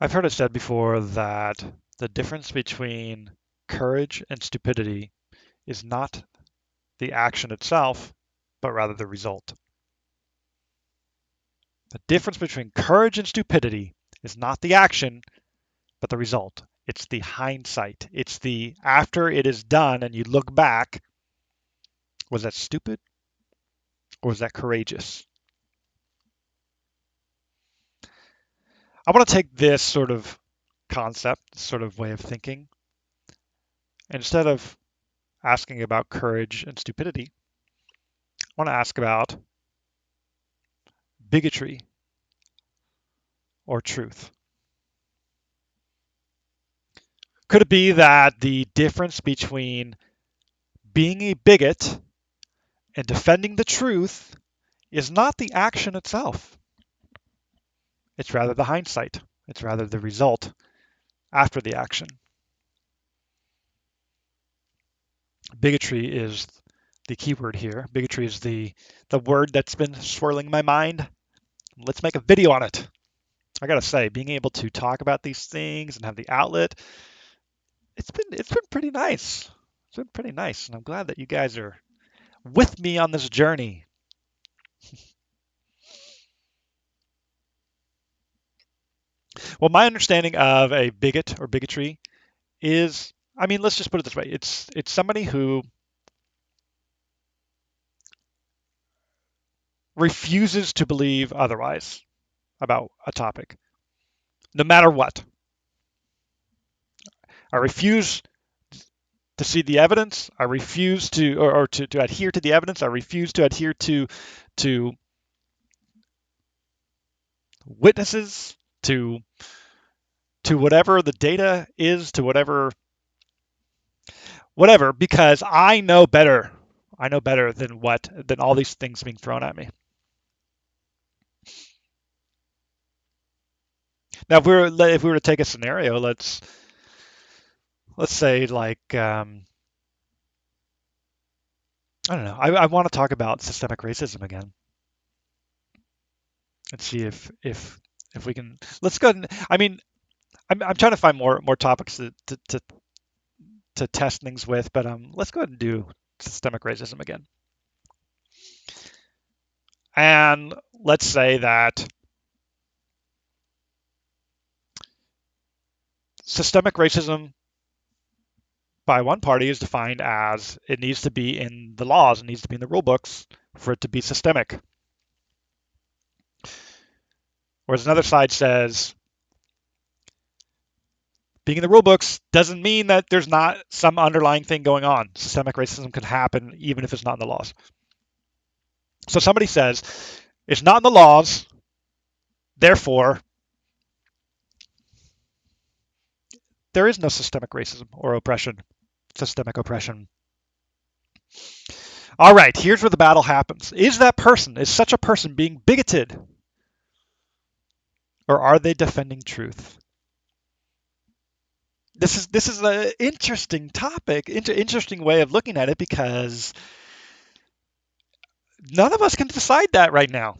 I've heard it said before that the difference between courage and stupidity is not the action itself, but rather the result. The difference between courage and stupidity is not the action, but the result. It's the hindsight. It's the after it is done and you look back, was that stupid or was that courageous? I want to take this sort of concept, sort of way of thinking, and instead of asking about courage and stupidity, I want to ask about bigotry or truth. Could it be that the difference between being a bigot and defending the truth is not the action itself? It's rather the hindsight. It's rather the result after the action. Bigotry is the key word here. Bigotry is the word that's been swirling my mind. Let's make a video on it. I gotta say, being able to talk about these things and have the outlet, it's been pretty nice. It's been pretty nice, and I'm glad that you guys are with me on this journey. Well, my understanding of a bigot or bigotry is, I mean, let's just put it this way: it's somebody who refuses to believe otherwise about a topic, no matter what. I refuse to see the evidence. I refuse to, or to adhere to the evidence. I refuse to adhere to witnesses, to whatever the data is, to whatever, because I know better. I know better than all these things being thrown at me. Now, if we were to take a scenario, let's say like I don't know. I want to talk about systemic racism again and see if we can. Let's go. I mean, I'm trying to find more topics to test things with, but let's go ahead and do systemic racism again. And let's say that systemic racism by one party is defined as it needs to be in the laws, it needs to be in the rule books for it to be systemic. Whereas another side says being in the rule books doesn't mean that there's not some underlying thing going on. Systemic racism can happen even if it's not in the laws. So somebody says it's not in the laws, therefore there is no systemic racism or oppression, systemic oppression. All right, here's where the battle happens. Is such a person being bigoted? Or are they defending truth? This is an interesting topic, interesting way of looking at it, because none of us can decide that right now.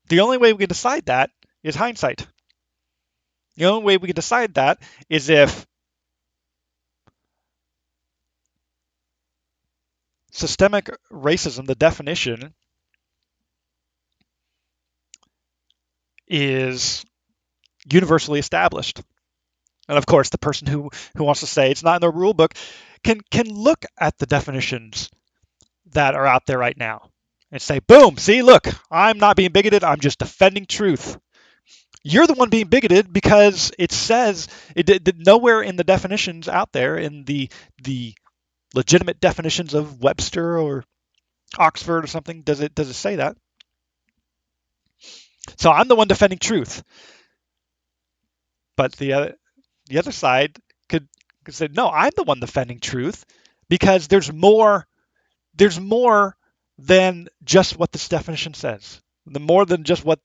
The only way we can decide that is hindsight. The only way we can decide that is if systemic racism, the definition, is universally established. And of course, the person who wants to say it's not in the rule book can look at the definitions that are out there right now and say, boom, see, look, I'm not being bigoted. I'm just defending truth. You're the one being bigoted because it says nowhere in the definitions out there, in the legitimate definitions of Webster or Oxford or something, does it say that. So I'm the one defending truth. But the other side could say, no, I'm the one defending truth because there's more than just what this definition says. The more than just what,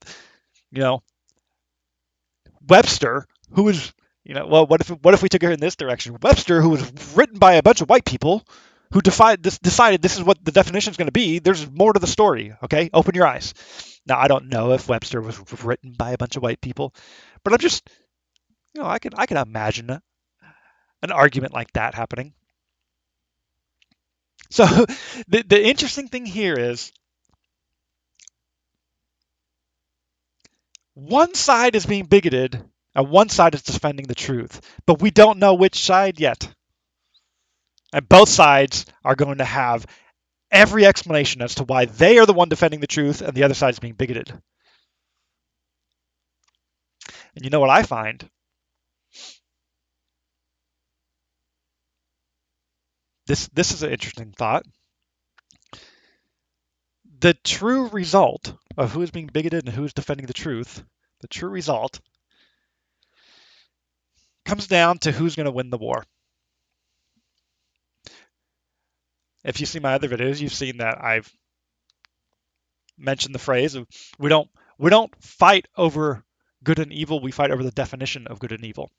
Webster, who was, well, what if we took it in this direction? Webster, who was written by a bunch of white people who decided this is what the definition is going to be. There's more to the story. Okay, open your eyes. Now, I don't know if Webster was written by a bunch of white people, but I can imagine an argument like that happening. So the interesting thing here is one side is being bigoted and one side is defending the truth, but we don't know which side yet. And both sides are going to have every explanation as to why they are the one defending the truth and the other side is being bigoted. And you know what I find? This is an interesting thought. The true result of who is being bigoted and who is defending the truth, the true result comes down to who's going to win the war. If you see my other videos, you've seen that I've mentioned the phrase of we don't fight over good and evil, we fight over the definition of good and evil.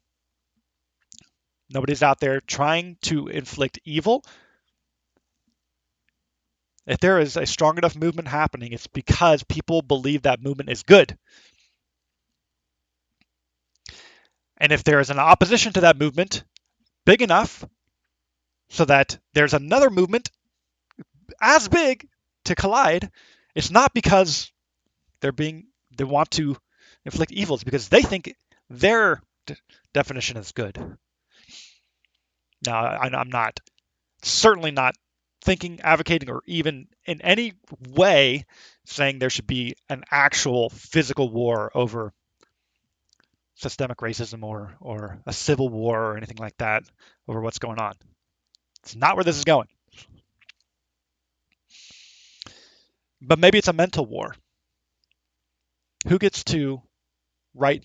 Nobody's out there trying to inflict evil. If there is a strong enough movement happening, it's because people believe that movement is good. And if there is an opposition to that movement big enough so that there's another movement as big to collide, it's not because they want to inflict evil, it's because they think their definition is good. Now, I'm not certainly not thinking, advocating, or even in any way saying there should be an actual physical war over systemic racism or a civil war or anything like that over what's going on. It's not where this is going. But maybe it's a mental war. Who gets to write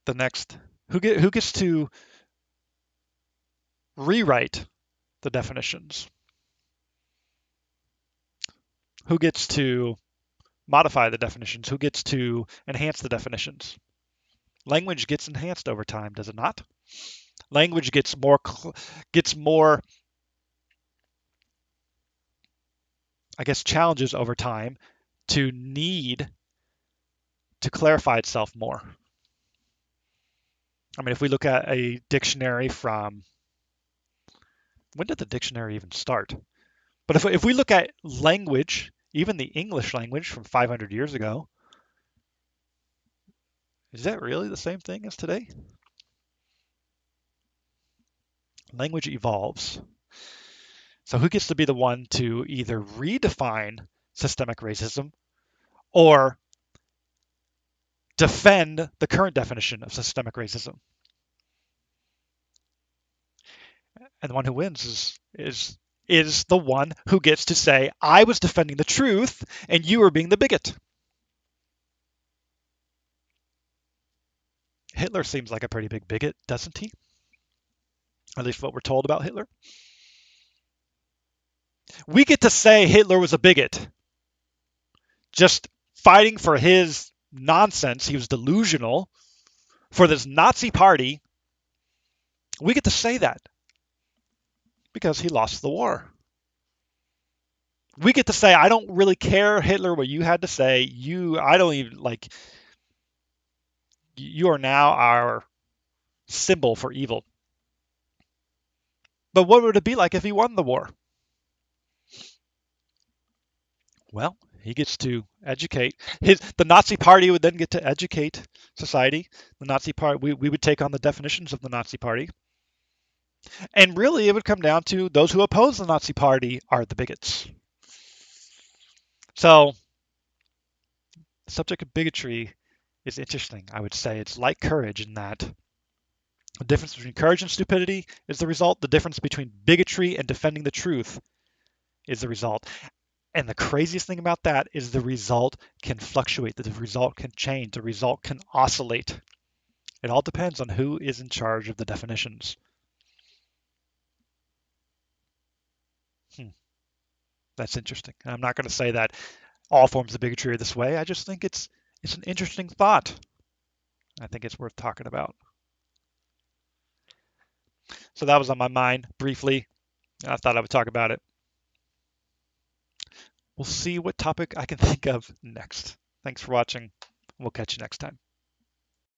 the next? Who gets to rewrite the definitions? Who gets to modify the definitions? Who gets to enhance the definitions? Language gets enhanced over time, does it not? Language gets more, I guess, challenges over time to need to clarify itself more. I mean, if we look at a dictionary from, when did the dictionary even start? But if we look at language, even the English language from 500 years ago, is that really the same thing as today? Language evolves. So who gets to be the one to either redefine systemic racism or defend the current definition of systemic racism? And the one who wins is the one who gets to say, I was defending the truth and you were being the bigot. Hitler seems like a pretty big bigot, doesn't he? At least what we're told about Hitler. We get to say Hitler was a bigot, just fighting for his nonsense. He was delusional for this Nazi party. We get to say that because he lost the war. We get to say, I don't really care, Hitler, what you had to say. I don't even like, you are now our symbol for evil. But what would it be like if he won the war? Well, he gets to educate. The Nazi party would then get to educate society. The Nazi party, we would take on the definitions of the Nazi party. And really, it would come down to those who oppose the Nazi party are the bigots. So, the subject of bigotry is interesting. I would say it's like courage in that the difference between courage and stupidity is the result. The difference between bigotry and defending the truth is the result. And the craziest thing about that is the result can fluctuate, the result can change, the result can oscillate. It all depends on who is in charge of the definitions. That's interesting. And I'm not going to say that all forms of bigotry are this way. I just think it's an interesting thought. I think it's worth talking about. So that was on my mind briefly. I thought I would talk about it. We'll see what topic I can think of next. Thanks for watching. We'll catch you next time.